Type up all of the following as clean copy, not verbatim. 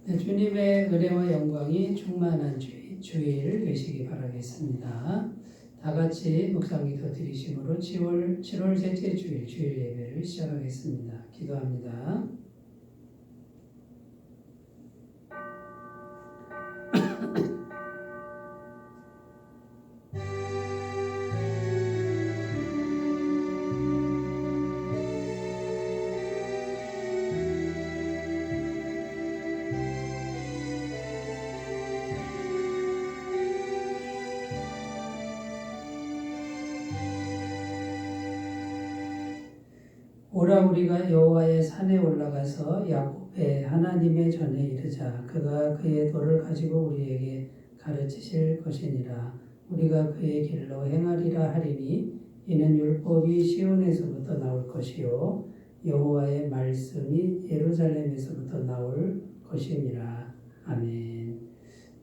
네, 주님의 은혜와 영광이 충만한 주일 되시기 바라겠습니다. 다 같이 묵상기도 드리심으로 7월 셋째 주일 예배를 시작하겠습니다. 기도합니다. 오라 우리가 여호와의 산에 올라가서 야곱의 하나님의 전에 이르자. 그가 그의 도를 가지고 우리에게 가르치실 것이니라. 우리가 그의 길로 행하리라 하리니 이는 율법이 시온에서부터 나올 것이요 여호와의 말씀이 예루살렘에서부터 나올 것이니라. 아멘.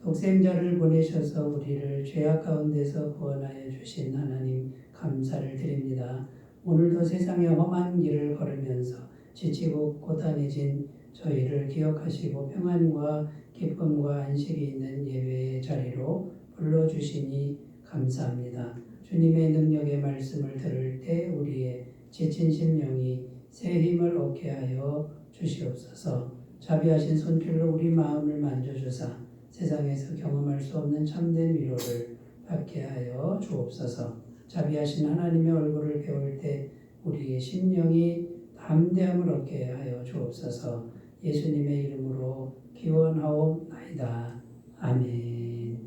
독생자를 보내셔서 우리를 죄악 가운데서 구원하여 주신 하나님 감사를 드립니다. 오늘도 세상의 험한 길을 걸으면서 지치고 고단해진 저희를 기억하시고 평안과 기쁨과 안식이 있는 예배의 자리로 불러주시니 감사합니다. 주님의 능력의 말씀을 들을 때 우리의 지친 심령이 새 힘을 얻게 하여 주시옵소서. 자비하신 손길로 우리 마음을 만져주사 세상에서 경험할 수 없는 참된 위로를 받게 하여 주옵소서. 자비하신 하나님의 얼굴을 배울 때 우리의 심령이 담대함을 얻게 하여 주옵소서. 예수님의 이름으로 기원하옵나이다. 아멘.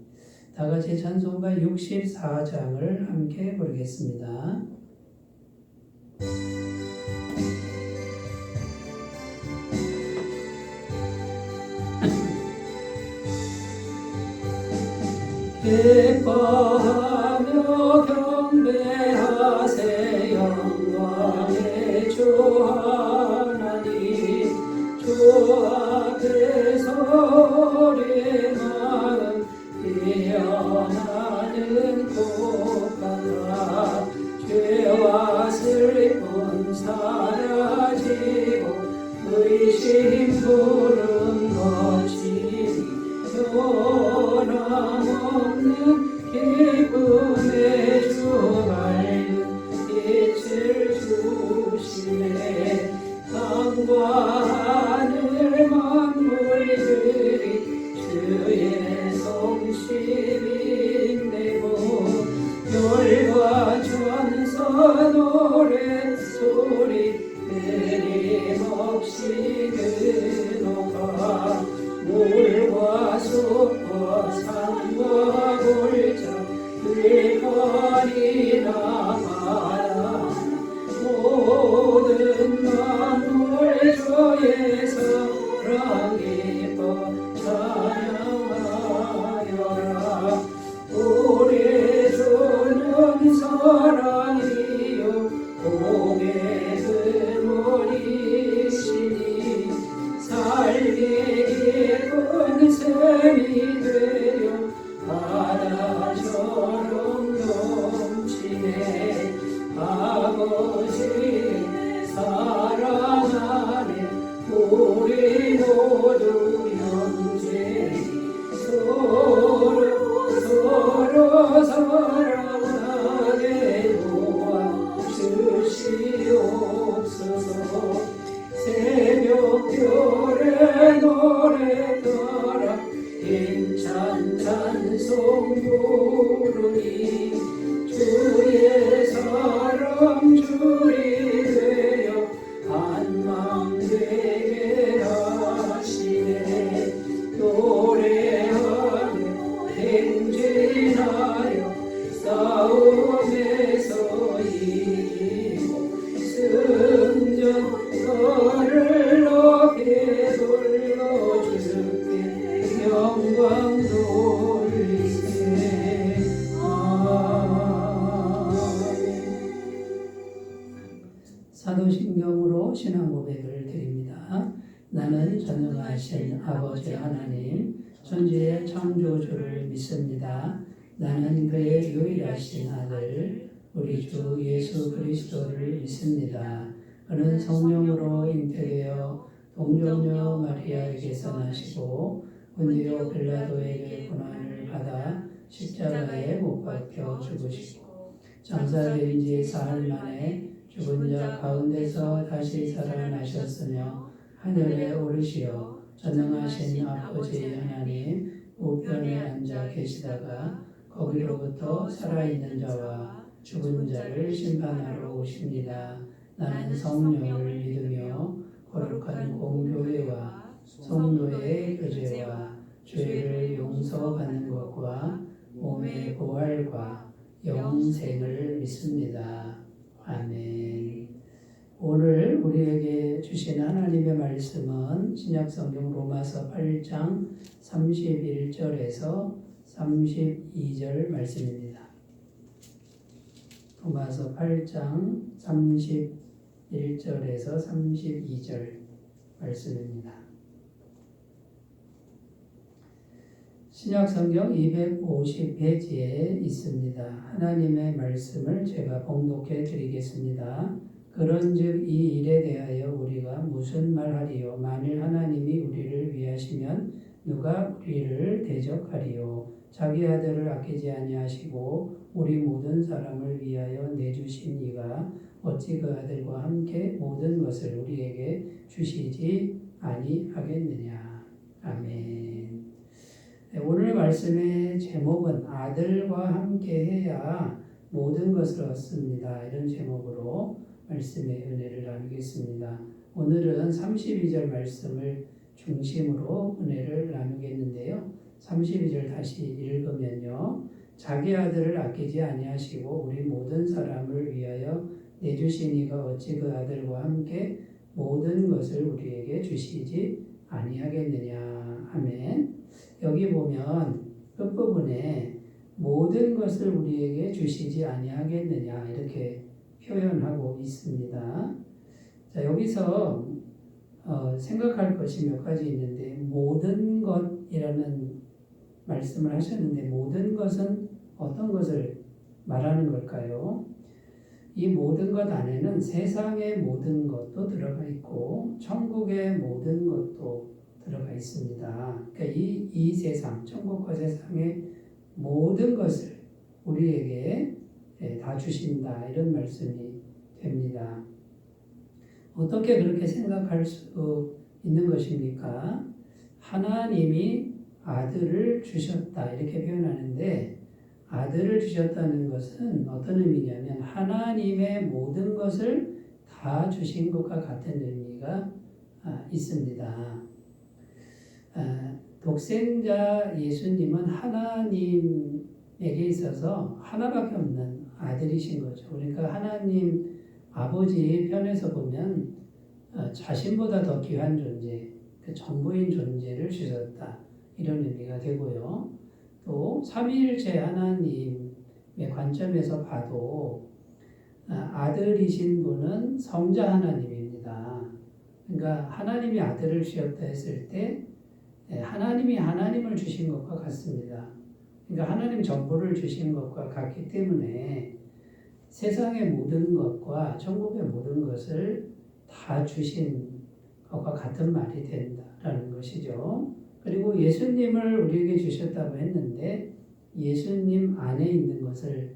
다 같이 찬송가 64장을 함께 부르겠습니다. 기뻐하며 경배하세 영광의 주 하나님. 주 앞에 소리 마음 피어나는 곡하라. 죄와 슬픔 사라지고 의심 부름 거치니 변함없는 기쁨의 주 밝은 빛을 주시네. 땅과 하늘 만물들이 주의 성심인내고 별과 천사 노랫소리 끊임없이 그노가 물과 숲과 산과 골짜 들거리나 바다 모든 만물 주의 사랑 기뻐 찬양하여라. 우리 주는 사랑이요 복의 그물이시니 살기 깊은 샘이 되려 바다처럼 넘치네. 아버지의 사랑 안에 우리 모두 형제니 서로 사랑하게 도와주시옵소서. 새벽별의 노래 따라 힘찬 찬송 부르니 주의 사랑 줄이 되어 한맘 되게 하시네. 노래하며 행진하여 싸움에서 이기고 승전 너를 높이 돌려줄게 영광 돌리세. 사도신경으로 신앙 고백을 드립니다. 나는 전능하신 아버지 하나님 천지의 창조주를 믿습니다. 나는 그의 유일하신 아들 우리 주 예수 그리스도를 믿습니다. 그는 성령으로 잉태되어 동정녀 마리아에게서 나시고 본디오 빌라도에게 고난을 받아 십자가에 못 박혀 죽으시고 장사된 지 사흘 만에 죽은 자 가운데서 다시 살아나셨으며 하늘에 오르시어 전능하신 아버지 하나님 우편에 앉아 계시다가 거기로부터 살아있는 자와 죽은 자를 심판하러 오십니다. 나는 성령을 믿으며 거룩한 공교회와 성도의 교제와 죄를 용서받는 것과 몸의 부활과 영생을 믿습니다. 아멘. 오늘 우리에게 주신 하나님의 말씀은 신약성경 로마서 8장 31절에서 32절 말씀입니다. 로마서 8장 31절에서 32절 말씀입니다. 신약성경 250페이지에 있습니다. 하나님의 말씀을 제가 봉독해 드리겠습니다. 그런즉 이 일에 대하여 우리가 무슨 말하리요? 만일 하나님이 우리를 위하시면 누가 우리를 대적하리요? 자기 아들을 아끼지 아니하시고 우리 모든 사람을 위하여 내주신 이가 어찌 그 아들과 함께 모든 것을 우리에게 주시지 아니하겠느냐. 아멘. 네, 오늘 말씀의 제목은 아들과 함께 해야 모든 것을 얻습니다. 이런 제목으로 말씀의 은혜를 나누겠습니다. 오늘은 32절 말씀을 중심으로 은혜를 나누겠는데요. 32절 다시 읽으면요. 자기 아들을 아끼지 아니하시고 우리 모든 사람을 위하여 내주신 이가 어찌 그 아들과 함께 모든 것을 우리에게 주시지 아니하겠느냐. 아멘. 여기 보면 끝부분에 모든 것을 우리에게 주시지 아니하겠느냐 이렇게 표현하고 있습니다. 자, 여기서 생각할 것이 몇 가지 있는데 모든 것이라는 말씀을 하셨는데 모든 것은 어떤 것을 말하는 걸까요? 이 모든 것 안에는 세상의 모든 것도 들어가 있고 천국의 모든 것도 들어가 있습니다. 그러니까 이 세상, 천국과 세상의 모든 것을 우리에게 다 주신다 이런 말씀이 됩니다. 어떻게 그렇게 생각할 수 있는 것입니까? 하나님이 아들을 주셨다 이렇게 표현하는데 아들을 주셨다는 것은 어떤 의미냐면 하나님의 모든 것을 다 주신 것과 같은 의미가 있습니다. 독생자 예수님은 하나님에게 있어서 하나밖에 없는 아들이신 거죠. 그러니까 하나님 아버지 편에서 보면 자신보다 더 귀한 존재, 그 전부인 존재를 주셨다. 이런 의미가 되고요. 또 삼위일체 하나님의 관점에서 봐도 아들이신 분은 성자 하나님입니다. 그러니까 하나님이 아들을 주셨다 했을 때 하나님이 하나님을 주신 것과 같습니다. 그러니까 하나님 전부를 주신 것과 같기 때문에 세상의 모든 것과 천국의 모든 것을 다 주신 것과 같은 말이 된다라는 것이죠. 그리고 예수님을 우리에게 주셨다고 했는데 예수님 안에 있는 것을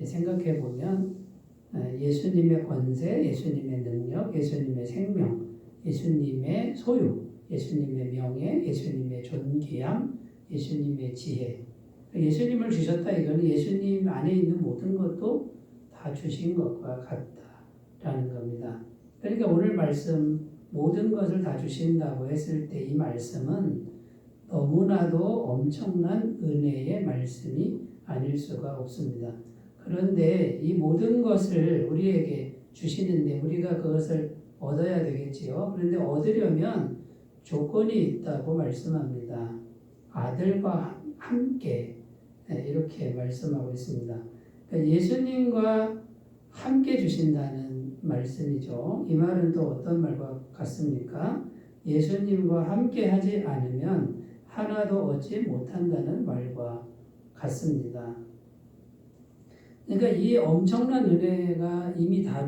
생각해 보면 예수님의 권세, 예수님의 능력, 예수님의 생명, 예수님의 소유, 예수님의 명예, 예수님의 존귀함, 예수님의 지혜. 예수님을 주셨다 이거는 예수님 안에 있는 모든 것도 다 주신 것과 같다라는 겁니다. 그러니까 오늘 말씀 모든 것을 다 주신다고 했을 때 이 말씀은 너무나도 엄청난 은혜의 말씀이 아닐 수가 없습니다. 그런데 이 모든 것을 우리에게 주시는데 우리가 그것을 얻어야 되겠지요. 그런데 얻으려면 조건이 있다고 말씀합니다. 아들과 함께 이렇게 말씀하고 있습니다. 그러니까 예수님과 함께 주신다는 말씀이죠. 이 말은 또 어떤 말과 같습니까? 예수님과 함께 하지 않으면 하나도 얻지 못한다는 말과 같습니다. 그러니까 이 엄청난 은혜가 이미 다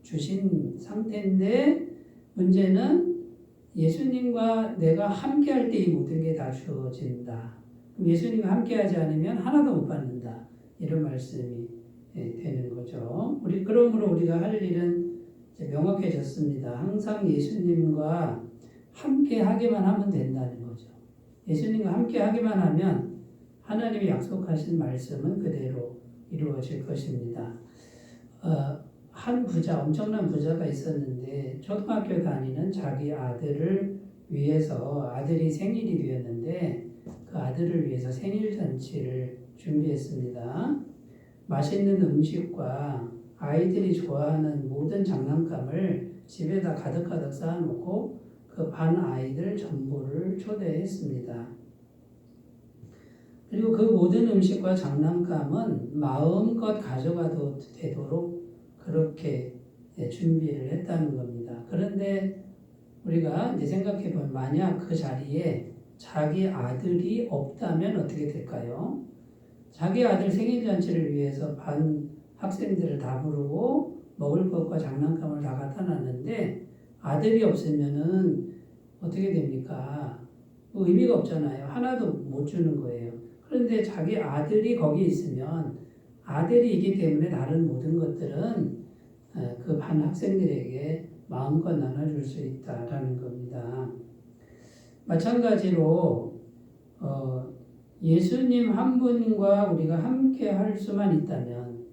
주신 상태인데 문제는 예수님과 내가 함께 할 때 이 모든 게 다 주어진다. 예수님과 함께 하지 않으면 하나도 못 받는다. 이런 말씀이 되는 거죠. 그러므로 우리가 할 일은 이제 명확해졌습니다. 항상 예수님과 함께 하기만 하면 된다는 거죠. 예수님과 함께 하기만 하면 하나님이 약속하신 말씀은 그대로 이루어질 것입니다. 한 부자, 엄청난 부자가 있었는데 초등학교 다니는 자기 아들을 위해서 아들이 생일이 되었는데 그 아들을 위해서 생일 잔치를 준비했습니다. 맛있는 음식과 아이들이 좋아하는 모든 장난감을 집에다 가득가득 쌓아놓고 그 반 아이들 전부를 초대했습니다. 그리고 그 모든 음식과 장난감은 마음껏 가져가도 되도록 그렇게 준비를 했다는 겁니다. 그런데 우리가 이제 생각해보면 만약 그 자리에 자기 아들이 없다면 어떻게 될까요? 자기 아들 생일잔치를 위해서 반 학생들을 다 부르고 먹을 것과 장난감을 다 갖다 놨는데 아들이 없으면은 어떻게 됩니까? 의미가 없잖아요. 하나도 못 주는 거예요. 그런데 자기 아들이 거기 있으면 아들이기 때문에 다른 모든 것들은 그 반 학생들에게 마음껏 나눠줄 수 있다라는 겁니다. 마찬가지로 예수님 한 분과 우리가 함께 할 수만 있다면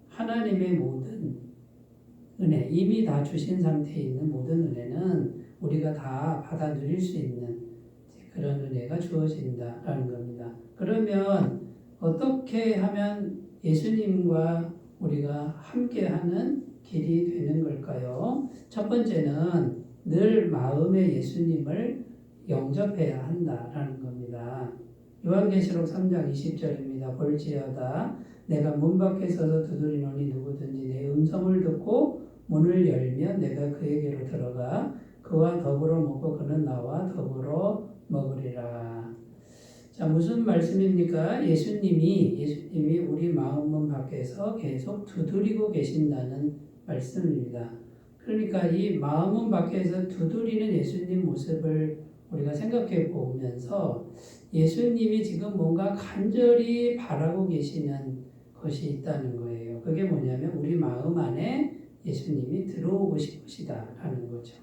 하나님의 모든 은혜, 이미 다 주신 상태에 있는 모든 은혜는 우리가 다 받아 누릴 수 있는 그런 은혜가 주어진다라는 겁니다. 그러면 어떻게 하면 예수님과 우리가 함께하는 길이 되는 걸까요? 첫 번째는 늘 마음에 예수님을 영접해야 한다라는 겁니다. 요한계시록 3장 20절입니다. 볼지어다 내가 문 밖에 서서 두드리노니 누구든지 내 음성을 듣고 문을 열면 내가 그에게로 들어가 그와 더불어 먹고 그는 나와 더불어 먹으리라. 자, 무슨 말씀입니까? 예수님이 우리 마음문 밖에서 계속 두드리고 계신다는 말씀입니다. 그러니까 이 마음문 밖에서 두드리는 예수님 모습을 우리가 생각해 보면서 예수님이 지금 뭔가 간절히 바라고 계시는 것이 있다는 거예요. 그게 뭐냐면 우리 마음 안에 예수님이 들어오고 싶으시다라는 거죠.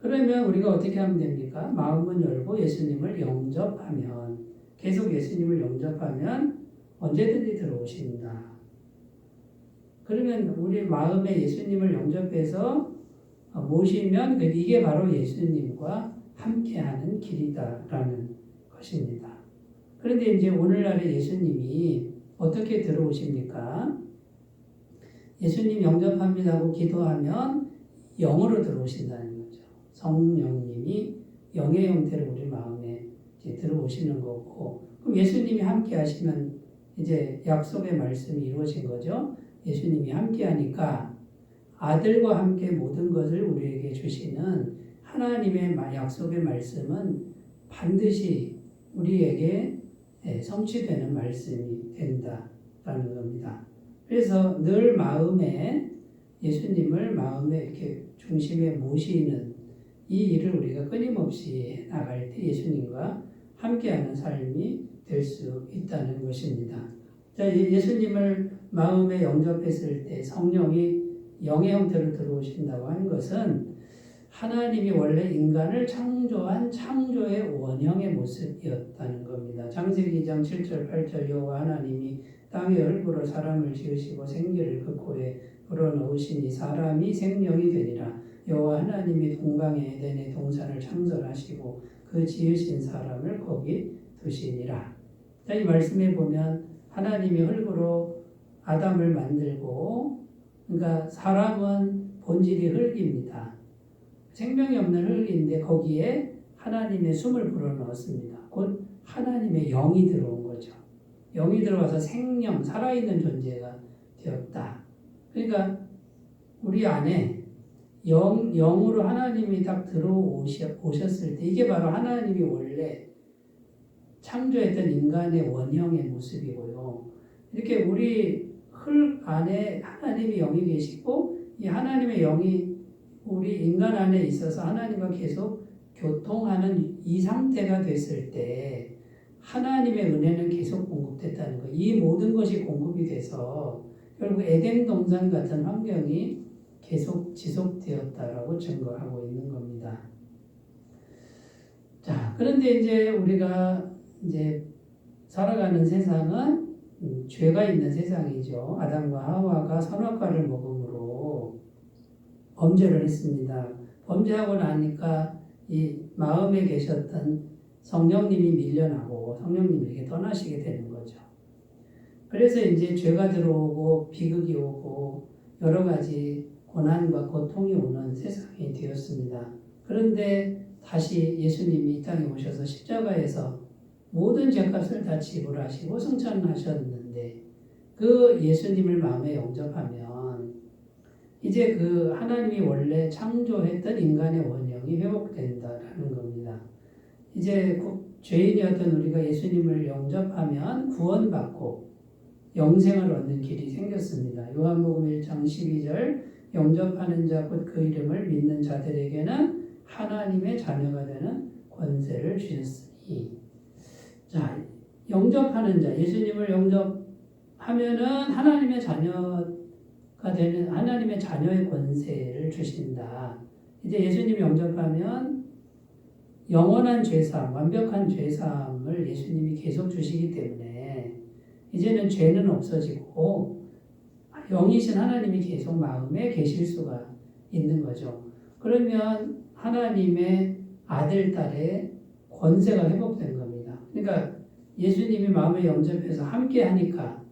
그러면 우리가 어떻게 하면 됩니까? 마음은 열고 예수님을 영접하면, 계속 예수님을 영접하면 언제든지 들어오신다. 그러면 우리 마음에 예수님을 영접해서 모시면 이게 바로 예수님과 함께하는 길이다라는 것입니다. 그런데 이제 오늘날의 예수님이 어떻게 들어오십니까? 예수님 영접합니다 하고 기도하면 영으로 들어오신다는 거죠. 성령님이 영의 형태로 우리 마음에 이제 들어오시는 거고, 그럼 예수님이 함께 하시면 이제 약속의 말씀이 이루어진 거죠. 예수님이 함께 하니까 아들과 함께 모든 것을 우리에게 주시는 하나님의 약속의 말씀은 반드시 우리에게 성취되는 말씀이 된다라는 겁니다. 그래서 늘 마음에 예수님을 마음에 이렇게 중심에 모시는 이 일을 우리가 끊임없이 나갈 때 예수님과 함께하는 삶이 될 수 있다는 것입니다. 자, 예수님을 마음에 영접했을 때 성령이 영의 형태로 들어오신다고 하는 것은 하나님이 원래 인간을 창조한 창조의 원형의 모습이었다는 겁니다. 창세기 2장 7절 8절 여호와 하나님이 땅의 얼굴로 사람을 지으시고 생기를 그 코에 불어넣으시니 사람이 생명이 되니라. 여호와 하나님이 동방의 에덴의 동산을 창설하시고 그 지으신 사람을 거기 두시니라. 자, 이 말씀에 보면 하나님이 흙으로 아담을 만들고, 그러니까 사람은 본질이 흙입니다. 생명이 없는 흙인데 거기에 하나님의 숨을 불어넣었습니다. 곧 하나님의 영이 들어온 거죠. 영이 들어와서 생명, 살아있는 존재가 되었다. 그러니까 우리 안에 영으로 하나님이 딱 들어오셨을 때 이게 바로 하나님이 원래 창조했던 인간의 원형의 모습이고요. 이렇게 우리 흙 안에 하나님이 영이 계시고 이 하나님의 영이 우리 인간 안에 있어서 하나님과 계속 교통하는 이 상태가 됐을 때 하나님의 은혜는 계속 공급됐다는 거예요. 이 모든 것이 공급이 돼서 결국 에덴 동산 같은 환경이 계속 지속되었다라고 증거하고 있는 겁니다. 자, 그런데 이제 우리가 이제 살아가는 세상은 죄가 있는 세상이죠. 아담과 하와가 선악과를 먹음으로 범죄를 했습니다. 범죄하고 나니까 이 마음에 계셨던 성령님이 밀려나고 성령님에게 떠나시게 되는 거죠. 그래서 이제 죄가 들어오고 비극이 오고 여러 가지 고난과 고통이 오는 세상이 되었습니다. 그런데 다시 예수님이 이 땅에 오셔서 십자가에서 모든 죄값을 다 지불하시고 승천하셨는데 그 예수님을 마음에 영접하면 이제 그 하나님이 원래 창조했던 인간의 원형이 회복된다라는 겁니다. 이제 죄인이었던 우리가 예수님을 영접하면 구원받고 영생을 얻는 길이 생겼습니다. 요한복음 1장 12절 영접하는 자 곧 그 이름을 믿는 자들에게는 하나님의 자녀가 되는 권세를 주셨으니. 자, 영접하는 자, 예수님을 영접하면은 하나님의 자녀가 되는 하나님의 자녀의 권세를 주신다. 이제 예수님 영접하면 영원한 죄사함, 완벽한 죄사함을 예수님이 계속 주시기 때문에 이제는 죄는 없어지고 영이신 하나님이 계속 마음에 계실 수가 있는 거죠. 그러면 하나님의 아들, 딸의 권세가 회복된 겁니다. 그러니까 예수님이 마음에 영접해서 함께 하니까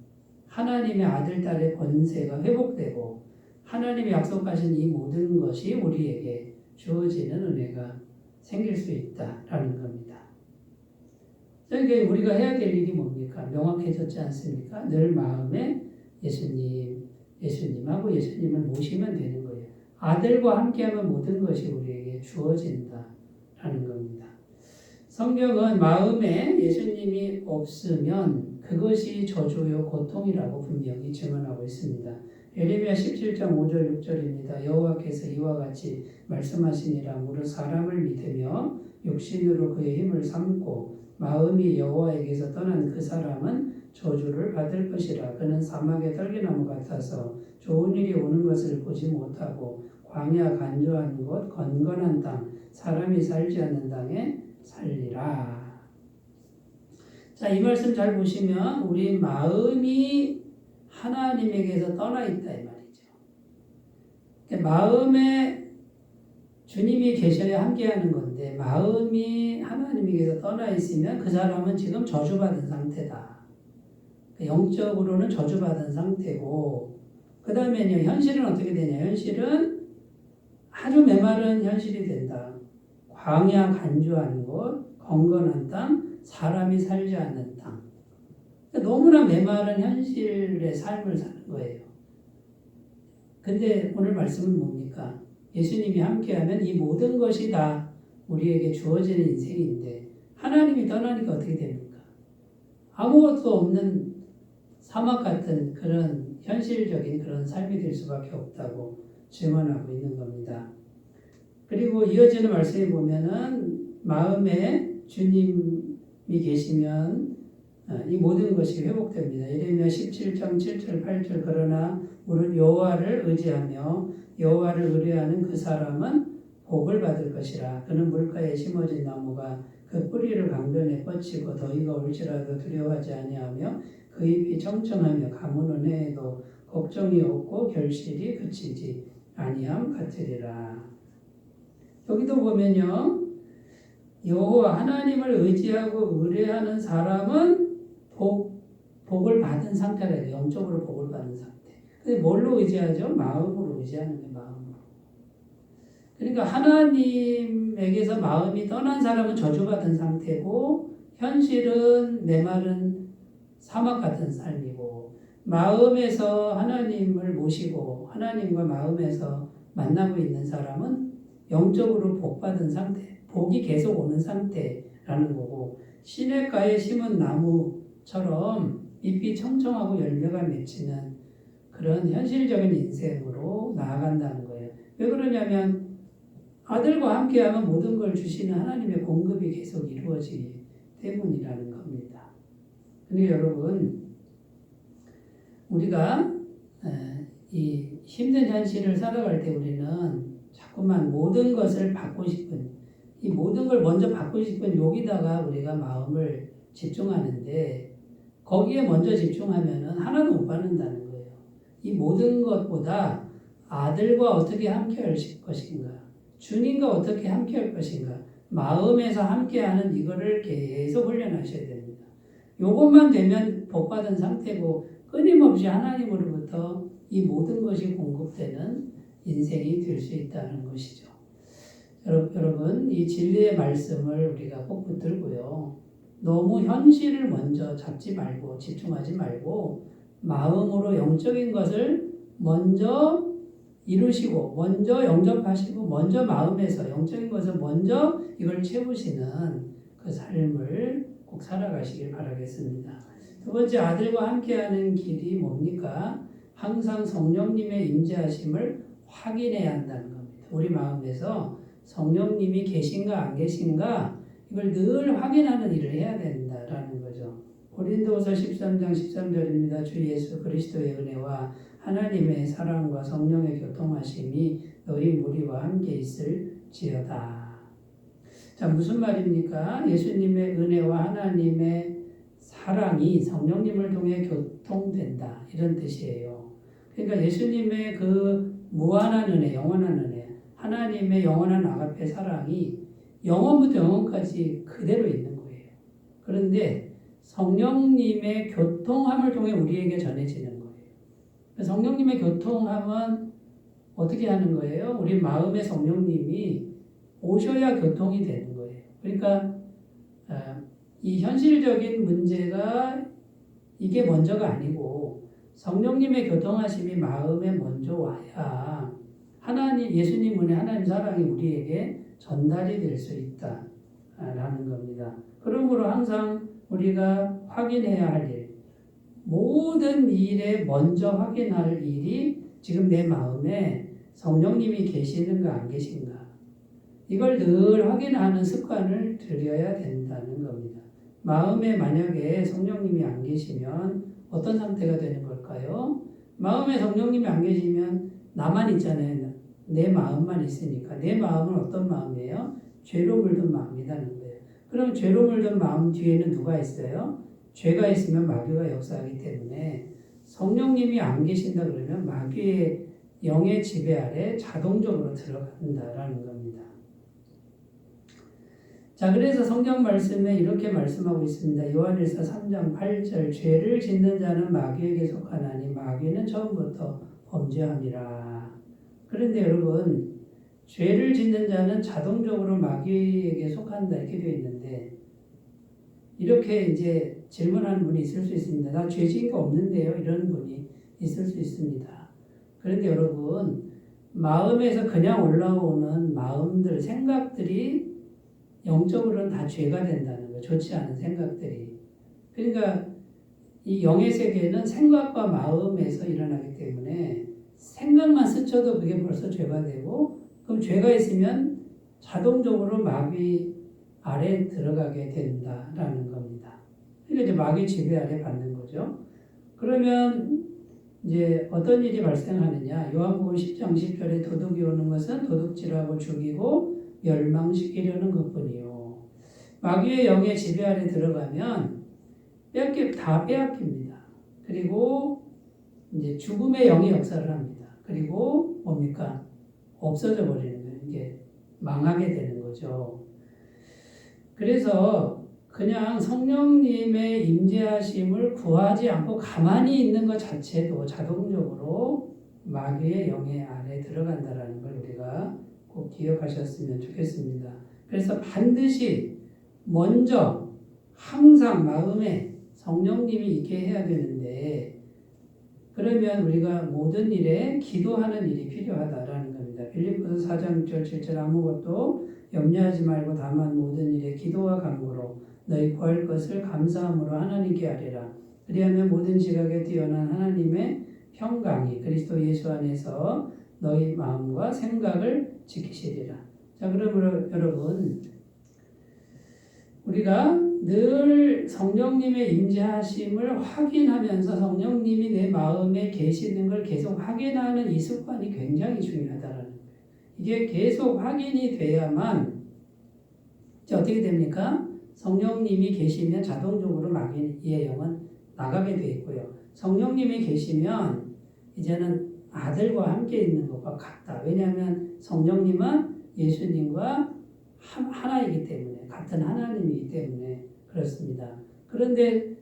하나님의 아들, 딸의 권세가 회복되고 하나님이 약속하신 이 모든 것이 우리에게 주어지는 은혜가 생길 수 있다라는 겁니다. 그러니까 우리가 해야 될 일이 뭡니까? 명확해졌지 않습니까? 늘 마음에 예수님하고 예수님을 모시면 되는 거예요. 아들과 함께하면 모든 것이 우리에게 주어진다라는 겁니다. 성경은 마음에 예수님이 없으면 그것이 저주요 고통이라고 분명히 증언하고 있습니다. 예레미야 17장 5절 6절입니다. 여호와께서 이와 같이 말씀하시니라. 무릇 사람을 믿으며 육신으로 그의 힘을 삼고 마음이 여호와에게서 떠난 그 사람은 저주를 받을 것이라. 그는 사막의 떨기나무 같아서 좋은 일이 오는 것을 보지 못하고 광야 간조한 곳 건건한 땅 사람이 살지 않는 땅에 살리라. 자, 이 말씀 잘 보시면 우리 마음이 하나님에게서 떠나 있다 이 말이죠. 마음에 주님이 계셔야 함께하는 건데 마음이 하나님에게서 떠나 있으면 그 사람은 지금 저주받은 상태다. 영적으로는 저주받은 상태고 그 다음에는요, 현실은 어떻게 되냐. 현실은 아주 메마른 현실이 된다. 광야 간주한 곳, 건건한 땅, 사람이 살지 않는 땅. 너무나 메마른 현실의 삶을 사는 거예요. 근데 오늘 말씀은 뭡니까? 예수님이 함께하면 이 모든 것이 다 우리에게 주어지는 인생인데 하나님이 떠나니까 어떻게 됩니까? 아무것도 없는 사막 같은 그런 현실적인 그런 삶이 될 수밖에 없다고 증언하고 있는 겁니다. 그리고 이어지는 말씀에 보면은 마음에 주님이 계시면 이 모든 것이 회복됩니다. 예레미야 17장 7절 8절 그러나 우리 여호와를 의지하며 여호와를 의뢰하는 그 사람은 복을 받을 것이라. 그는 물가에 심어진 나무가 그 뿌리를 강변에 뻗치고 더위가 올지라도 두려워하지 아니하며 그 잎이 청청하며 가뭄은 해에도 걱정이 없고 결실이 그치지 아니함 같으리라. 여기도 보면요, 여호와 하나님을 의지하고 의뢰하는 사람은 복을 받은 상태라 해요. 영적으로 복을 받은 상태. 근데 뭘로 의지하죠? 마음으로 의지하는 거예요. 마음으로. 그러니까 하나님에게서 마음이 떠난 사람은 저주받은 상태고 현실은 메마른 사막 같은 삶이고 마음에서 하나님을 모시고 하나님과 마음에서 만나고 있는 사람은 영적으로 복받은 상태, 복이 계속 오는 상태라는 거고 시냇가에 심은 나무처럼 잎이 청청하고 열매가 맺히는 그런 현실적인 인생으로 나아간다는 거예요. 왜 그러냐면 아들과 함께하면 모든 걸 주시는 하나님의 공급이 계속 이루어지기 때문이라는 겁니다. 그러니까 여러분, 우리가 이 힘든 현실을 살아갈 때 우리는 자꾸만 모든 것을 받고 싶은, 이 모든 걸 먼저 받고 싶은 여기다가 우리가 마음을 집중하는데, 거기에 먼저 집중하면은 하나도 못 받는다는 거예요. 이 모든 것보다 아들과 어떻게 함께 할 것인가, 주님과 어떻게 함께 할 것인가, 마음에서 함께하는 이거를 계속 훈련하셔야 됩니다. 요것만 되면 복받은 상태고, 끊임없이 하나님으로부터 이 모든 것이 공급되는 인생이 될 수 있다는 것이죠. 여러분, 이 진리의 말씀을 우리가 꼭 붙들고요. 너무 현실을 먼저 잡지 말고 집중하지 말고 마음으로 영적인 것을 먼저 이루시고 먼저 영접하시고 먼저 마음에서 영적인 것을 먼저 이걸 채우시는 그 삶을 꼭 살아가시길 바라겠습니다. 두 번째, 아들과 함께하는 길이 뭡니까? 항상 성령님의 임재하심을 확인해야 한다는 겁니다. 우리 마음에서 성령님이 계신가 안 계신가 이걸 늘 확인하는 일을 해야 된다라는 거죠. 고린도후서 13장 13절입니다. 주 예수 그리스도의 은혜와 하나님의 사랑과 성령의 교통하심이 너희 무리와 함께 있을지어다. 자, 무슨 말입니까? 예수님의 은혜와 하나님의 사랑이 성령님을 통해 교통된다. 이런 뜻이에요. 그러니까 예수님의 그 무한한 은혜, 영원한 은혜, 하나님의 영원한 아가페 사랑이 영원부터 영원까지 그대로 있는 거예요. 그런데 성령님의 교통함을 통해 우리에게 전해지는 거예요. 성령님의 교통함은 어떻게 하는 거예요? 우리 마음의 성령님이 오셔야 교통이 되는 거예요. 그러니까 이 현실적인 문제가 이게 먼저가 아니고 성령님의 교통하심이 마음에 먼저 와야 하나님, 예수님 은혜, 하나님 사랑이 우리에게 전달이 될 수 있다라는 겁니다. 그러므로 항상 우리가 확인해야 할 일, 모든 일에 먼저 확인할 일이 지금 내 마음에 성령님이 계시는가 안 계신가, 이걸 늘 확인하는 습관을 들여야 된다는 겁니다. 마음에 만약에 성령님이 안 계시면 어떤 상태가 되는 걸까요? 마음에 성령님이 안 계시면 나만 있잖아요. 내 마음만 있으니까. 내 마음은 어떤 마음이에요? 죄로 물든 마음이라는 거예요. 그럼 죄로 물든 마음 뒤에는 누가 있어요? 죄가 있으면 마귀가 역사하기 때문에 성령님이 안 계신다 그러면 마귀의 영의 지배 아래 자동적으로 들어간다라는 겁니다. 자, 그래서 성경 말씀에 이렇게 말씀하고 있습니다. 요한일서 3장 8절, 죄를 짓는 자는 마귀에게 속하나니 마귀는 처음부터 범죄함이라. 그런데 여러분, 죄를 짓는 자는 자동적으로 마귀에게 속한다 이렇게 되어 있는데, 이렇게 이제 질문하는 분이 있을 수 있습니다. 나 죄 지은 거 없는데요? 이런 분이 있을 수 있습니다. 그런데 여러분, 마음에서 그냥 올라오는 마음들, 생각들이 영적으로는 다 죄가 된다는 거예요. 좋지 않은 생각들이. 그러니까 이 영의 세계는 생각과 마음에서 일어나기 때문에 생각만 스쳐도 그게 벌써 죄가 되고, 그럼 죄가 있으면 자동적으로 마귀 아래 들어가게 된다라는 겁니다. 그러니까 이제 마귀 지배 아래 받는 거죠. 그러면 이제 어떤 일이 발생하느냐? 요한복음 10장 10절에 도둑이 오는 것은 도둑질하고 죽이고 멸망시키려는 것뿐이요. 마귀의 영의 지배 아래 들어가면 다 빼앗깁니다. 그리고 이제 죽음의 영이 역사를 합니다. 그리고 뭡니까? 없어져 버리는 거예요. 이게 망하게 되는 거죠. 그래서 그냥 성령님의 임재하심을 구하지 않고 가만히 있는 것 자체도 자동적으로 마귀의 영의 아래 들어간다라는 걸 우리가 꼭 기억하셨으면 좋겠습니다. 그래서 반드시 먼저 항상 마음에 성령님이 있게 해야 되는데, 그러면 우리가 모든 일에 기도하는 일이 필요하다라는 겁니다. 빌립보서 4장 6절 7절 아무것도 염려하지 말고 다만 모든 일에 기도와 간구로 너희 구할 것을 감사함으로 하나님께 아뢰라. 그리하면 모든 지각에 뛰어난 하나님의 평강이 그리스도 예수 안에서 너희 마음과 생각을 지키시리라. 자, 그러므로 여러분, 우리가 늘 성령님의 임재하심을 확인하면서 성령님이 내 마음에 계시는 걸 계속 확인하는 이 습관이 굉장히 중요하다라는 거예요. 이게 계속 확인이 돼야만 어떻게 됩니까? 성령님이 계시면 자동적으로 마귀의 영은 나가게 돼 있고요. 성령님이 계시면 이제는 아들과 함께 있는 것과 같다. 왜냐하면 성령님은 예수님과 하나이기 때문에, 같은 하나님이기 때문에 그렇습니다. 그런데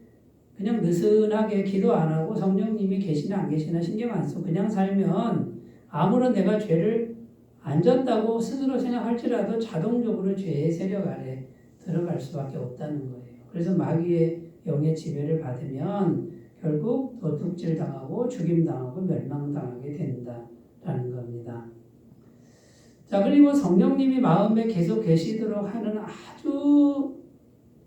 그냥 느슨하게 기도 안 하고 성령님이 계시나 안 계시나 신경 안 쓰고 그냥 살면 아무런 내가 죄를 안 졌다고 스스로 생각할지라도 자동적으로 죄의 세력 아래 들어갈 수밖에 없다는 거예요. 그래서 마귀의 영의 지배를 받으면 결국 도둑질 당하고 죽임 당하고 멸망당하게 된다라는 겁니다. 자, 그리고 성령님이 마음에 계속 계시도록 하는 아주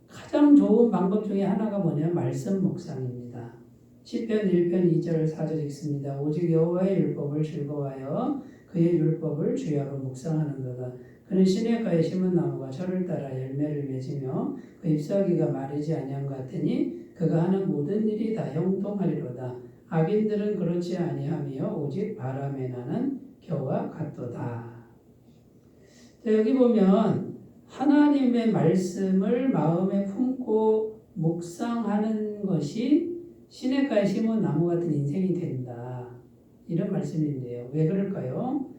가장 좋은 방법 중에 하나가 뭐냐면 말씀 묵상입니다. 시편 1편 2절 4절 읽습니다. 오직 여호와의 율법을 즐거워하여 그의 율법을 주야로 묵상하는도다. 그는 시냇가에 심은 나무가 철을 따라 열매를 맺으며 그 잎사귀가 마르지 아니함 같으니 그가 하는 모든 일이 다 형통하리로다. 악인들은 그렇지 아니하며 오직 바람에 나는 겨와 같도다. 자, 여기 보면 하나님의 말씀을 마음에 품고 묵상하는 것이 시냇가에 심은 나무 같은 인생이 된다. 이런 말씀인데요. 왜 그럴까요?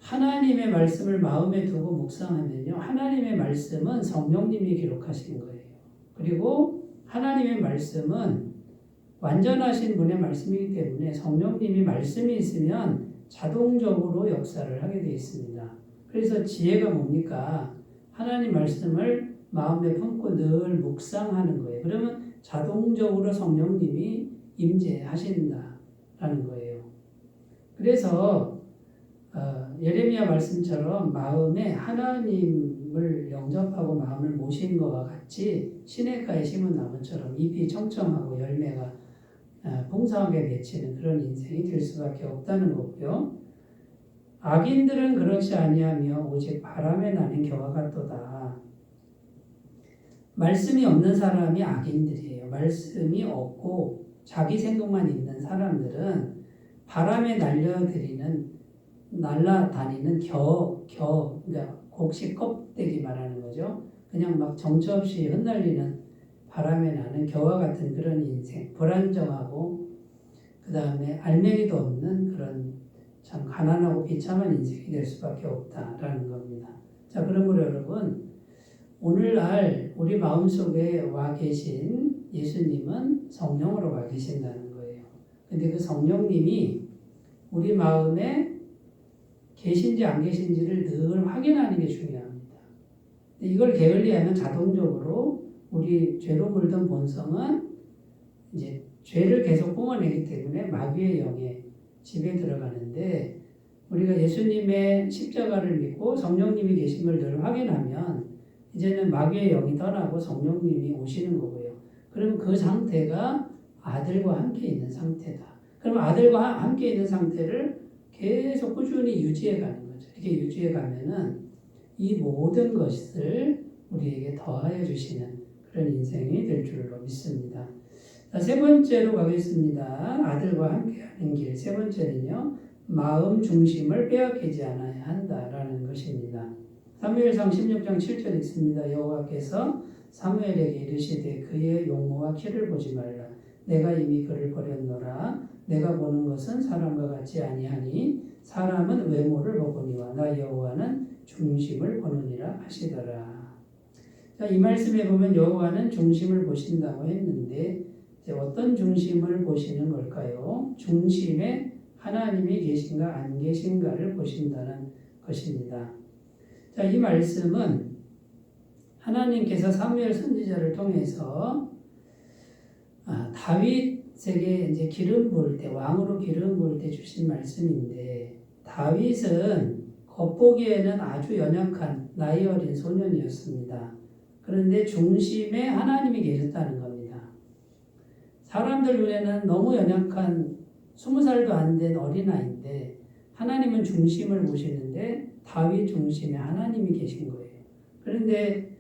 하나님의 말씀을 마음에 두고 묵상하면요. 하나님의 말씀은 성령님이 기록하신 거예요. 그리고 하나님의 말씀은 완전하신 분의 말씀이기 때문에 성령님이 말씀이 있으면 자동적으로 역사를 하게 되어 있습니다. 그래서 지혜가 뭡니까? 하나님 말씀을 마음에 품고 늘 묵상하는 거예요. 그러면 자동적으로 성령님이 임재하신다라는 거예요. 그래서 예레미야 말씀처럼 마음에 하나님을 영접하고 마음을 모신 것과 같이 시냇가에 심은 나무처럼 잎이 청청하고 열매가 풍성하게 맺히는 그런 인생이 될 수밖에 없다는 거고요. 악인들은 그렇지 아니하며 오직 바람에 나는 겨와 같도다. 말씀이 없는 사람이 악인들이에요. 말씀이 없고 자기 생각만 있는 사람들은 바람에 날아다니는 그러니까 곡식 껍데기 말하는 거죠. 그냥 막 정처 없이 흩날리는 바람에 나는 겨와 같은 그런 인생, 불안정하고 그 다음에 알맹이도 없는 그런 참 가난하고 비참한 인생이 될 수밖에 없다라는 겁니다. 자, 그러므로 여러분, 오늘날 우리 마음속에 와 계신 예수님은 성령으로 와 계신다는 거예요. 근데 그 성령님이 우리 마음에 계신지 안 계신지를 늘 확인하는 게 중요합니다. 이걸 게을리하면 자동적으로 우리 죄로 물든 본성은 이제 죄를 계속 뿜어내기 때문에 마귀의 영에 집에 들어가는데, 우리가 예수님의 십자가를 믿고 성령님이 계신 걸 늘 확인하면 이제는 마귀의 영이 떠나고 성령님이 오시는 거고요. 그럼 그 상태가 아들과 함께 있는 상태다. 그럼 아들과 함께 있는 상태를 계속 꾸준히 유지해 가는 거죠. 이렇게 유지해 가면은 이 모든 것을 우리에게 더하여 주시는 그런 인생이 될 줄로 믿습니다. 자, 세 번째로 가겠습니다. 아들과 함께하는 길. 세 번째는요, 마음 중심을 빼앗기지 않아야 한다라는 것입니다. 사무엘상 16장 7절 읽습니다. 여호와께서 사무엘에게 이르시되 그의 용모와 키를 보지 말라. 내가 이미 그를 버렸노라. 내가 보는 것은 사람과 같지 아니하니 사람은 외모를 보거니와 나 여호와는 중심을 보느니라 하시더라. 자, 이 말씀에 보면 여호와는 중심을 보신다고 했는데 어떤 중심을 보시는 걸까요? 중심에 하나님이 계신가 안 계신가를 보신다는 것입니다. 자, 이 말씀은 하나님께서 사무엘 선지자를 통해서 다윗에게 이제 기름 부을 때, 왕으로 기름 부을 때 주신 말씀인데, 다윗은 겉보기에는 아주 연약한 나이 어린 소년이었습니다. 그런데 중심에 하나님이 계셨다는 겁니다. 사람들 눈에는 너무 연약한 20살도 안 된 어린아이인데 하나님은 중심을 보시는데 다윗 중심에 하나님이 계신 거예요. 그런데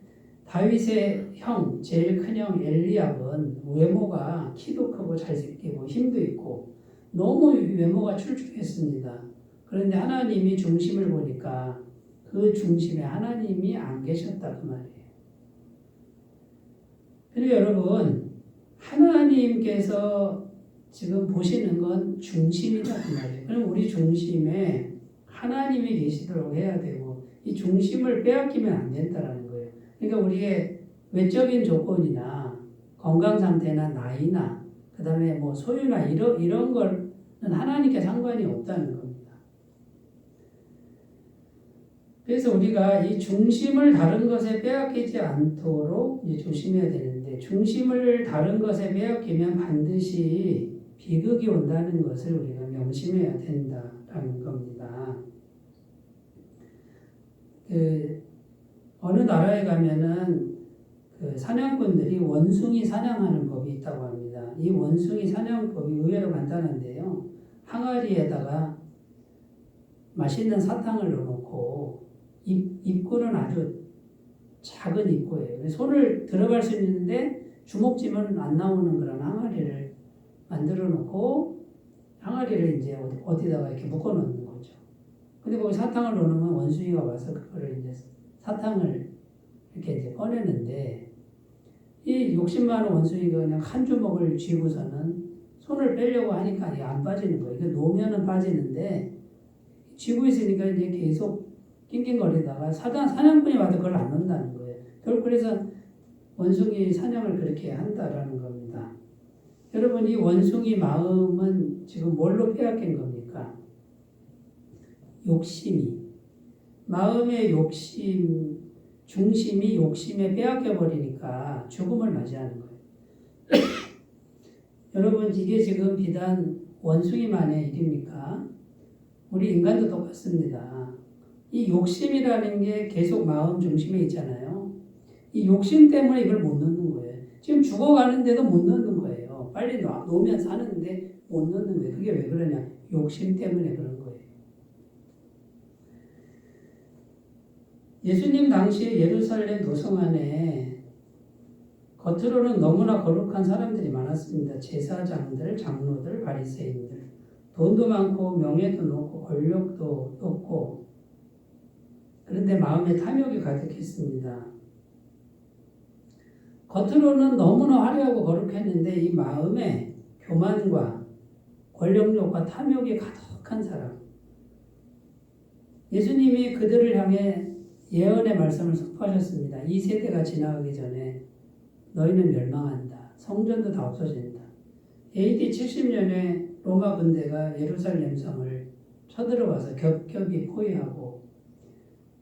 다윗의 형, 제일 큰 형 엘리압은 외모가 키도 크고 잘생기고 힘도 있고 너무 외모가 출중했습니다. 그런데 하나님이 중심을 보니까 그 중심에 하나님이 안 계셨다 그 말이에요. 그리고 여러분, 하나님께서 지금 보시는 건 중심이다 그 말이에요. 그럼 우리 중심에 하나님이 계시도록 해야 되고 이 중심을 빼앗기면 안 된다라는 거예요. 그러니까 우리의 외적인 조건이나 건강 상태나 나이나 그다음에 뭐 소유나 이런 거는 하나님께 상관이 없다는 겁니다. 그래서 우리가 이 중심을 다른 것에 빼앗기지 않도록 이제 조심해야 되는데 중심을 다른 것에 빼앗기면 반드시 비극이 온다는 것을 우리가 명심해야 된다라는 겁니다. 어느 나라에 가면은 사냥꾼들이 원숭이 사냥하는 법이 있다고 합니다. 이 원숭이 사냥법이 의외로 간단한데요. 항아리에다가 맛있는 사탕을 넣어놓고 입구는 아주 작은 입구예요. 손을 들어갈 수 있는데 주먹쥐면 안 나오는 그런 항아리를 만들어 놓고 항아리를 이제 어디다가 이렇게 묶어 놓는 거죠. 근데 거기 사탕을 넣으면 원숭이가 와서 그거를 이제 사탕을 이렇게 이제 꺼내는데 이 욕심 많은 원숭이가 그냥 한 주먹을 쥐고서는 손을 빼려고 하니까 이게 안 빠지는 거예요. 이게 놓으면은 빠지는데 쥐고 있으니까 이제 계속 낑낑거리다가 사냥꾼이 와도 그걸 안 넣는다는 거예요. 결국 그래서 원숭이 사냥을 그렇게 한다라는 겁니다. 여러분, 이 원숭이 마음은 지금 뭘로 빼앗긴 겁니까? 욕심이. 마음의 욕심, 중심이 욕심에 빼앗겨 버리니까 죽음을 맞이하는 거예요. 여러분, 이게 지금 비단 원숭이만의 일입니까? 우리 인간도 똑같습니다. 이 욕심이라는 게 계속 마음 중심에 있잖아요. 이 욕심 때문에 이걸 못 넣는 거예요. 지금 죽어가는데도 못 넣는 거예요. 빨리 놓으면 사는데 못 넣는 거예요. 그게 왜 그러냐? 욕심 때문에 그런 거예요. 예수님 당시에 예루살렘 도성 안에 겉으로는 너무나 거룩한 사람들이 많았습니다. 제사장들, 장로들, 바리새인들. 돈도 많고 명예도 높고 권력도 높고 그런데 마음에 탐욕이 가득했습니다. 겉으로는 너무나 화려하고 거룩했는데 이 마음에 교만과 권력욕과 탐욕이 가득한 사람. 예수님이 그들을 향해 예언의 말씀을 선포하셨습니다. 이 세대가 지나가기 전에 너희는 멸망한다. 성전도 다 없어진다. AD 70년에 로마 군대가 예루살렘 성을 쳐들어와서 겹겹이 포위하고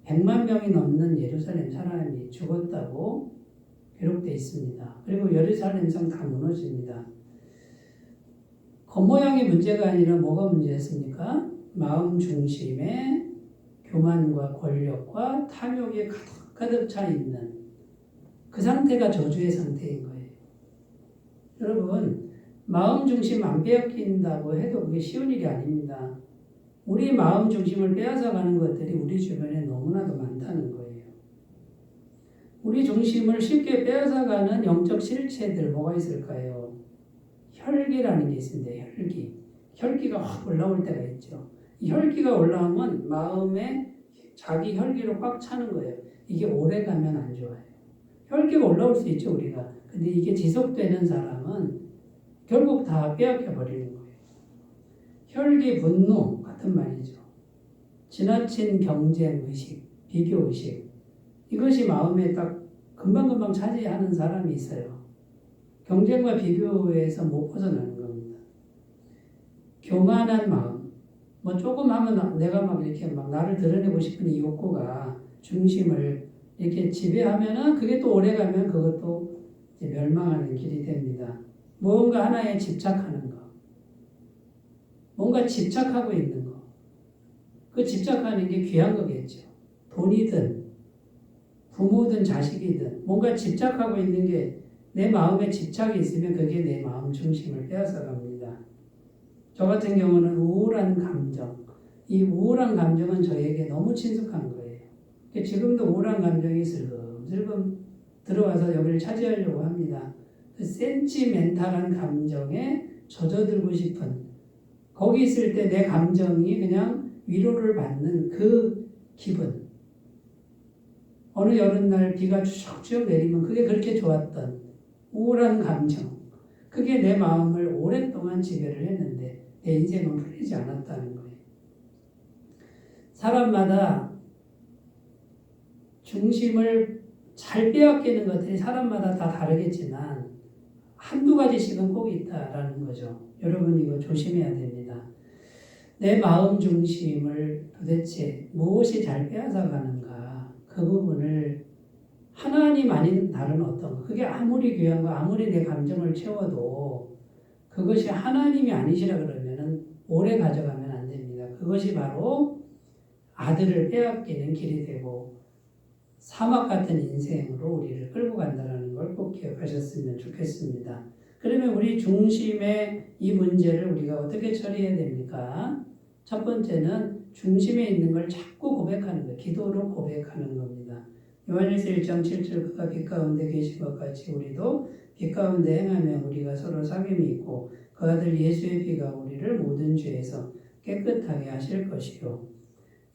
100만 명이 넘는 예루살렘 사람이 죽었다고 기록되어 있습니다. 그리고 예루살렘 성 다 무너집니다. 겉모양이 문제가 아니라 뭐가 문제였습니까? 마음 중심에 교만과 권력과 탐욕이 가득 차 있는 그 상태가 저주의 상태인 거예요. 여러분, 마음 중심 안 빼앗긴다고 해도 그게 쉬운 일이 아닙니다. 우리 마음 중심을 빼앗아가는 것들이 우리 주변에 너무나도 많다는 거예요. 우리 중심을 쉽게 빼앗아가는 영적 실체들 뭐가 있을까요? 혈기라는 게 있습니다. 혈기가 확 올라올 때가 있죠. 이 혈기가 올라오면 마음에 자기 혈기로 꽉 차는 거예요. 이게 오래 가면 안 좋아요. 혈기가 올라올 수 있죠, 우리가. 근데 이게 지속되는 사람은 결국 다 빼앗겨 버리는 거예요. 혈기, 분노 같은 말이죠. 지나친 경쟁 의식, 비교 의식. 이것이 마음에 딱 금방금방 차지하는 사람이 있어요. 경쟁과 비교에서 못 벗어나는 겁니다. 교만한 마음. 뭐 조금 하면 내가 막 이렇게 막 나를 드러내고 싶은 이 욕구가 중심을 이렇게 지배하면은 그게 또 오래 가면 그것도 이제 멸망하는 길이 됩니다. 무언가 하나에 집착하는 거. 뭔가 집착하고 있는 거. 그 집착하는 게 귀한 거겠죠. 돈이든 부모든 자식이든 뭔가 집착하고 있는 게 내 마음에 집착이 있으면 그게 내 마음 중심을 빼앗아 갑니다. 저 같은 경우는 우울한 감정, 이 우울한 감정은 저에게 너무 친숙한 거예요. 지금도 우울한 감정이 슬금슬금 들어와서 여기를 차지하려고 합니다. 그 센티멘탈한 감정에 젖어들고 싶은, 거기 있을 때 내 감정이 그냥 위로를 받는 그 기분. 어느 여름날 비가 추적추적 내리면 그게 그렇게 좋았던 우울한 감정, 그게 내 마음을 오랫동안 지배를 했는데 내 인생은 풀리지 않았다는 거예요. 사람마다 중심을 잘 빼앗기는 것들이 사람마다 다 다르겠지만 한두 가지씩은 꼭 있다라는 거죠. 여러분 이거 조심해야 됩니다. 내 마음 중심을 도대체 무엇이 잘 빼앗아 가는가, 그 부분을 하나님 아닌 다른 어떤 것, 그게 아무리 귀한 거, 아무리 내 감정을 채워도 그것이 하나님이 아니시라 그러면은 오래 가져가면 안 됩니다. 그것이 바로 아들을 빼앗기는 길이 되고 사막 같은 인생으로 우리를 끌고 간다는 걸 꼭 기억하셨으면 좋겠습니다. 그러면 우리 중심의 이 문제를 우리가 어떻게 처리해야 됩니까? 첫 번째는 중심에 있는 걸 자꾸 고백하는 거예요. 기도로 고백하는 겁니다. 요한일서 1장 7절 그가 빛 가운데 계신 것 같이 우리도 빛 가운데 행하며 우리가 서로 사귐이 있고 그 아들 예수의 피가 우리를 모든 죄에서 깨끗하게 하실 것이요.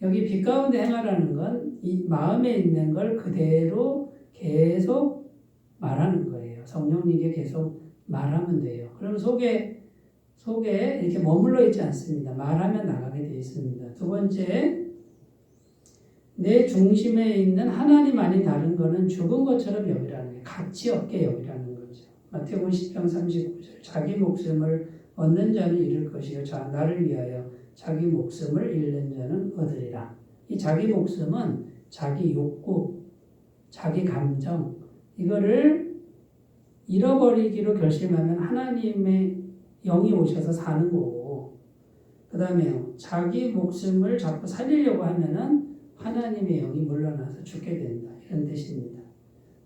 여기 빛 가운데 행하라는 건 이 마음에 있는 걸 그대로 계속 말하는 거예요. 성령님께 계속 말하면 돼요. 그럼 속에 이렇게 머물러 있지 않습니다. 말하면 나가게 되어 있습니다. 두 번째, 내 중심에 있는 하나님 아닌 다른 거는 죽은 것처럼 여기라는 게 가치 없게 여기라는 거죠. 마태복음 10장 39절 자기 목숨을 얻는 자는 잃을 것이요 나를 위하여 자기 목숨을 잃는 자는 얻으리라. 이 자기 목숨은 자기 욕구, 자기 감정, 이거를 잃어버리기로 결심하면 하나님의 영이 오셔서 사는 거고, 그 다음에 자기 목숨을 자꾸 살리려고 하면은 하나님의 영이 물러나서 죽게 된다. 이런 뜻입니다.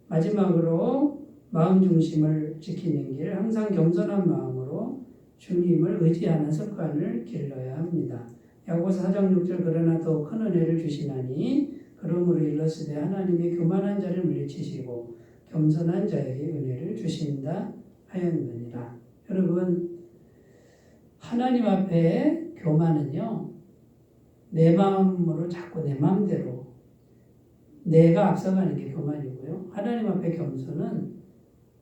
마지막으로 마음 중심을 지키는 길, 항상 겸손한 마음으로 주님을 의지하는 습관을 길러야 합니다. 야고보서 4장 6절 그러나 더 큰 은혜를 주시나니 그러므로 일러스되 하나님이 교만한 자를 물리치시고 겸손한 자에게 은혜를 주신다 하였느니라. 여러분 하나님 앞에 교만은요, 내 마음으로 자꾸 내 마음대로 내가 앞서가는 게 교만이고요. 하나님 앞에 겸손은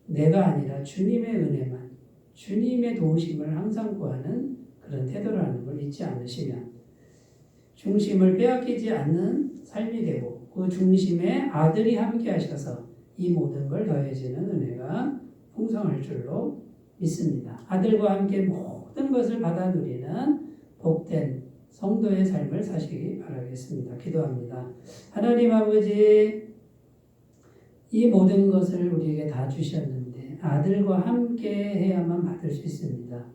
내가 아니라 주님의 은혜만, 주님의 도우심을 항상 구하는 그런 태도라는 걸 잊지 않으시면 중심을 빼앗기지 않는 삶이 되고 그 중심에 아들이 함께 하셔서 이 모든 걸 더해지는 은혜가 풍성할 줄로 믿습니다. 아들과 함께 모든 것을 받아 누리는 복된 성도의 삶을 사시기 바라겠습니다. 기도합니다. 하나님 아버지, 이 모든 것을 우리에게 다 주셨는데 아들과 함께 해야만 받을 수 있습니다.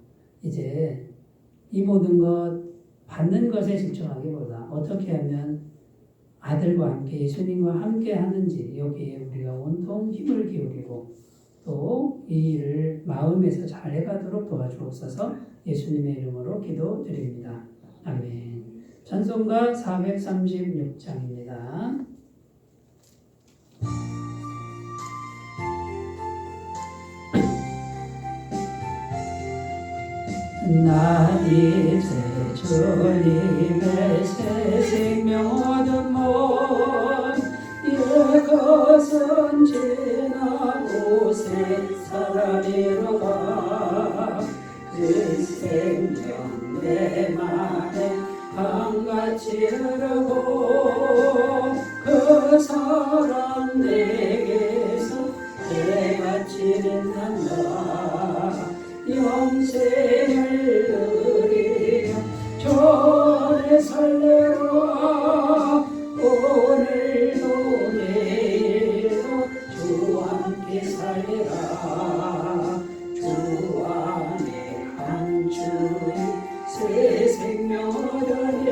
이제 이 모든 것 받는 것에 집중하기보다 어떻게 하면 아들과 함께 예수님과 함께 하는지 여기에 우리가 온통 힘을 기울이고 또 이 일을 마음에서 잘 해가도록 도와주옵소서. 예수님의 이름으로 기도드립니다. 아멘. 찬송가 436장입니다. 나 이제 주님의 새 생명 얻은 몸 이것은 지나고 새 사람이로 가 그 생명 내 맘에 강같이 흐르고 그 사랑 내게서 해같이 빛난다. 영생을 누리며 전에 설레어 오늘도 내일도 주와 함께 살리라. 주 안에 한 주의 새 생명 얻으니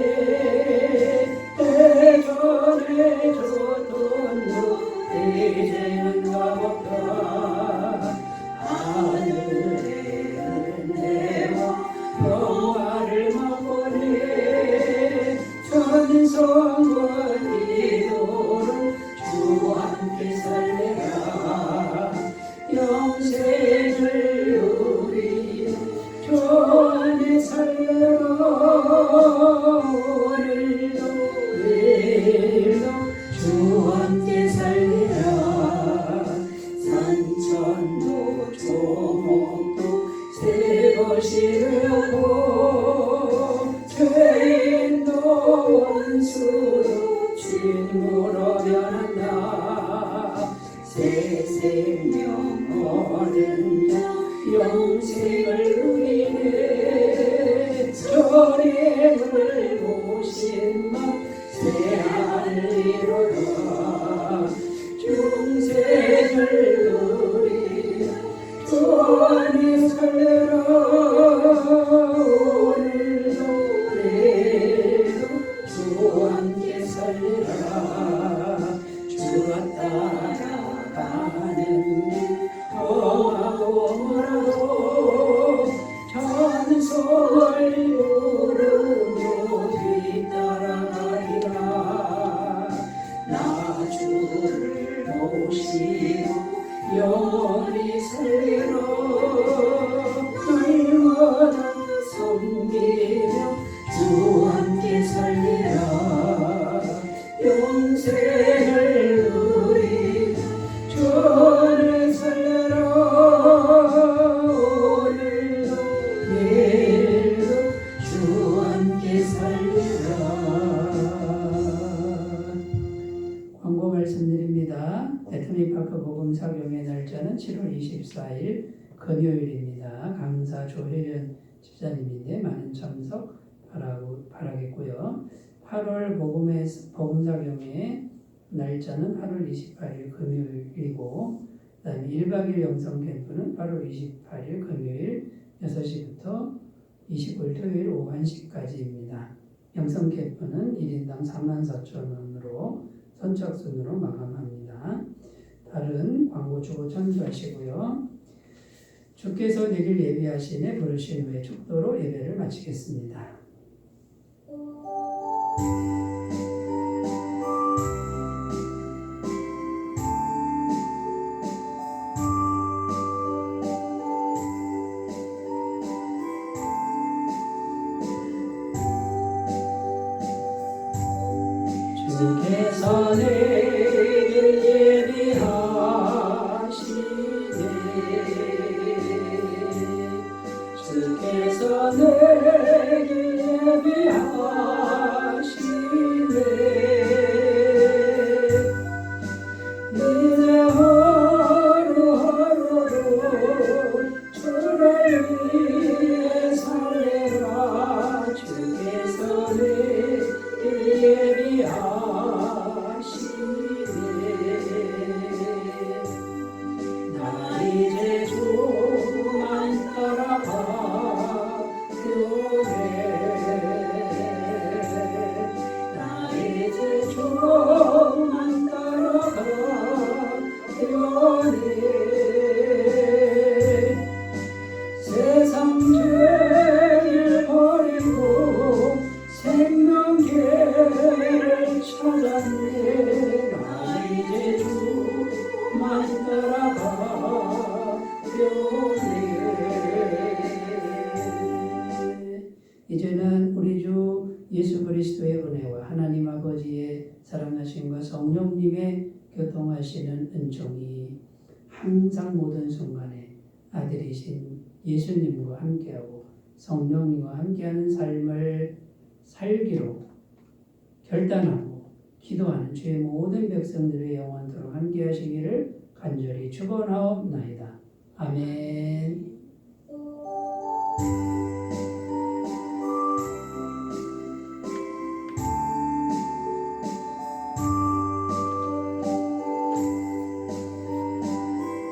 예전에 줬던 것 이제는 값없다. 하늘의 은혜와 평화를 맛보니 영생을 누리 주 안에 살리라 오늘도 내일도 주 함께 살리라 산천도 조목도 새로 시르고 죄인도 원수도 주님으로 변한다 새 생명 얻은 자 영생을 누리네 전임을 모신 새 하늘이로다 중생을 누리 주 안에 살려라 오늘도 내일도 주 함께 살리라 주가 따라가는 길 험하고 멀어도 전솔 부르며 뒤따라가리라 나 주를 모시고 영원히 살리라 날마다 섬기며 주 함께 살리라 영생을 누리 주 안에 살려라 오늘도 내일도 주 함께 살리라 광고 말씀드립니다. 베트미파크 복음사경의 날짜는 7월 24일 금요일입니다. 강사 조혜련 집사님인데 많은 참석 바라겠고요. 8월 복음사경의 날짜는 8월 28일 금요일이고 그 다음에 1박 2일 영성 캠프는 8월 28일 금요일 6시부터 29일 토요일 오후 1시까지입니다. 영성 캠프는 1인당 44,000원으로 선착순으로 마감합니다. 다른 광고 주고 참조하시고요. 주께서 내길 예비하시네 부르신 후에 축도로 예배를 마치겠습니다. 주께서 내길 예비하시네 주께서 내길 예비하시네 이제 하루하루를 주를 위해 살래라 주께서 내길 예비하시네 나 이제 주만 따라가려네 나 이제 주만 따라가려네 세상 죄를 버리고 생명길을 찾았네 나 이제 주만 따라가려네 이제는 우리 주 예수 그리스도의 은혜와 하나님 아버지의 사랑하심과 성령님의 교통하시는 은총이 항상 모든 순간에 아들이신 예수님과 함께하고 성령님과 함께하는 삶을 살기로 결단하고 기도하는 주의 모든 백성들의 영원토록 함께하시기를 간절히 축원하옵나이다. 아멘.